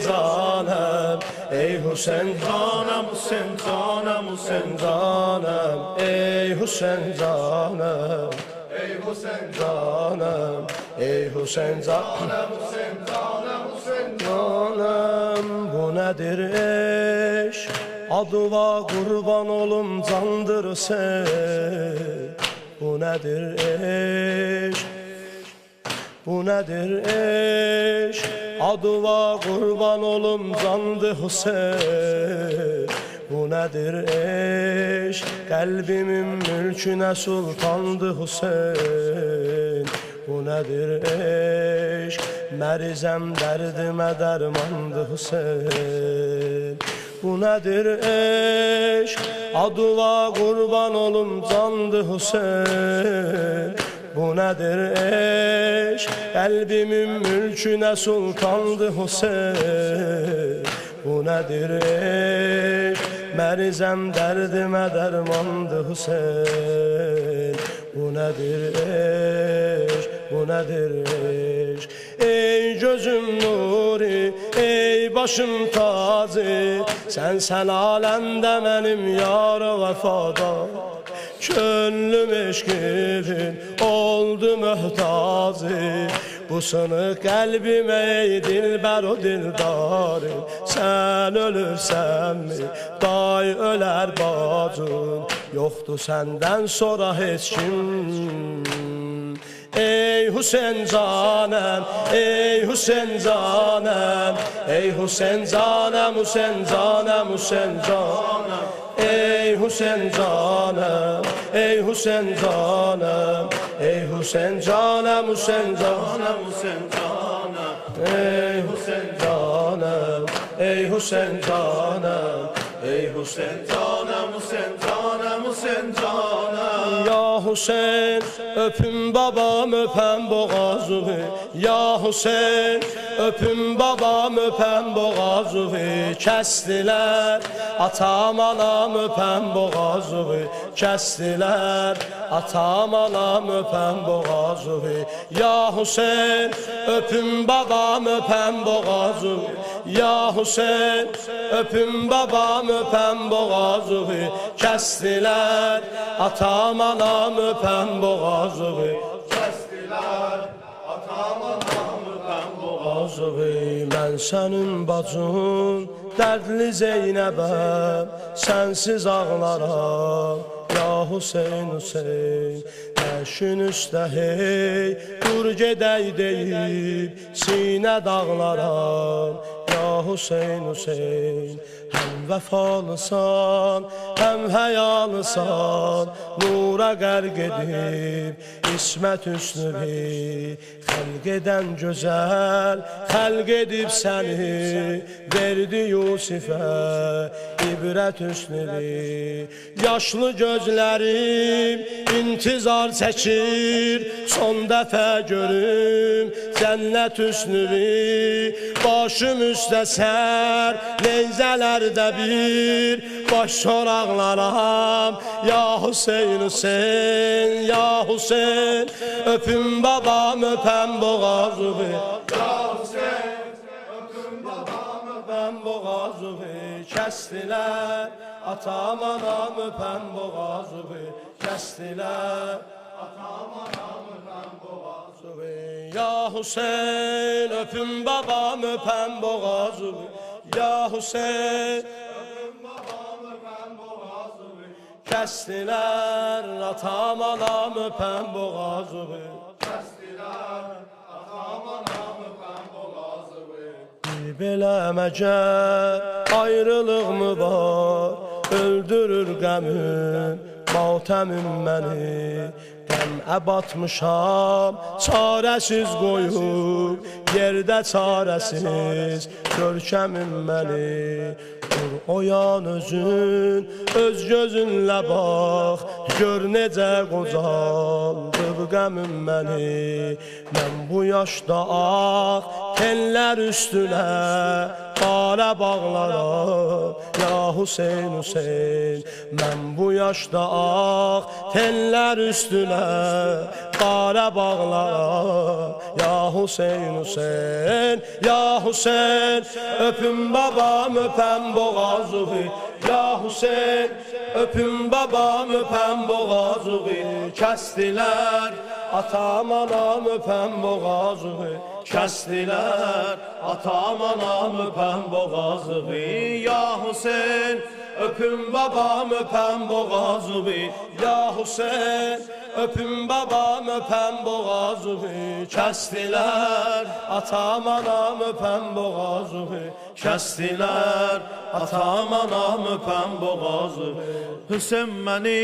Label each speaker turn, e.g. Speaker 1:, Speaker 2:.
Speaker 1: canım. Ey Hüseyin canım, Hüseyin canım, Hüseyin canım. Ey Hüseyin canım, ey Hüseyin canım, ey Hüseyin canım, Hüseyin canım, Hüseyin canım. Bu nedir eş? Adıva kurban olum candır sen. Bu nedir eş? Bu nedir eş? Adıva kurban olum candı Hüseyin. Bu nedir eş? Kalbimin mülküne sultandı Hüseyin. Bu nedir eş? Merizem derdime dermandı Hüseyin. Bu nedir eş? Adıva kurban olum candı Hüseyin. Bu nedir eş? Kalbimin mülküne sultandı Hüseyin. Bu nedir eş? Merizem derdime dermandı Hüseyin. Bu nedir eş? Bu nedir eş? Ey gözüm nuri, ey başım tacı, sen alemde benim yar vefada. Könlüm eşkinin oldu mühtacı, bu sınık kalbime ey dilber o dildarım. Sen ölürsen mi day öler bacın, yoktu senden sonra hiç kim. Ey Hüseyin canım, ey Hüseyin canım, ey Hüseyin canım, Hüseyin canım, Hüseyin canım. Ey Hüseyin canım, ey Hüseyin canım, ey Hüseyin canım, Hüseyin canım, Hüseyin canım. Ey Hüseyin canım, ey Hüseyin canım, ey Hüseyin canım, Hüseyin canım, Hüseyin canım. Ya Hüseyin öpün babam öpen boğazını, ya Hüseyin öpün babam öpen boğazını. Kestiler atam anam öpen boğazını, kestiler atam anam öpen boğazını. Ya Hüseyin öpün babam öpen boğazını, ya Hüseyin öpün babam öpen boğazını. Kestiler atam anam öpen boğazını, kestiler atam anam öpen boğazını. Ben senin bacın dərdli Zeynəbəm, sensiz ağlaram ya Hüseyin, Hüseyin. Təşün üstə hey dur gedək deyib sinə dağlaram ya Hüseyin, Hüseyin. Hem vefalısan, hem həyalısan, nura qərq edib İsmət Hüsnüvi. Xəlq edən gözəl, xəlq edib səni, verdi Yusifə ibrət Hüsnüvi. Yaşlı gözlərim intizar çəkir, son dəfə görüm cənnət Hüsnüvi. Başım üstə sər, neyzələrdə bir baş soraqlaram ya Hüseyin, Hüseyin, ya Hüseyin. Öpün babam öpən boğazını, ya Hüseyin öpün babam öpən boğazını. Kestiler atam anam öpən boğazını, kestiler atam anam öpən boğazını. Ya Hüseyin öpün babam öpən boğazını, ya Hüseyin öpün babam öpən boğazını. Kestiler atam anam öpən boğazını, kestiler atam anam öpən boğazını. Belə məcər ayrılıq mı var, öldürür qəmin matəmin məni. Qəmə batmışam çarəsiz qoyub yerdə çarəsiz görkəmin məni. Dur oyan özün, öz gözünlə bax, gör necə qocaldıb qəmim məni. Mən bu yaşda ağ tellər üstünə qara bağlaram, ya Hüseyn, Hüseyn. Mən bu yaşda ağ tellər üstünə qara bağlaram, ya Hüseyn, Hüseyn, ya Hüseyn. Öpün babam, öpəm boğazığı, ya Hüseyn. Öpün babam, öpəm boğazığı, kəstilər atam anam, öpəm boğazığı, kəstilər atam anam, öpəm boğazığı, ya Hüseyn. Öpün babam, öpəm boğazığı, ya Hüseyn. Öpün babam, öpəm boğazığı, kəstilər atam anam, öpəm boğazığı, kəstilər atam anam, öpəm boğazığı. Hüseyn məni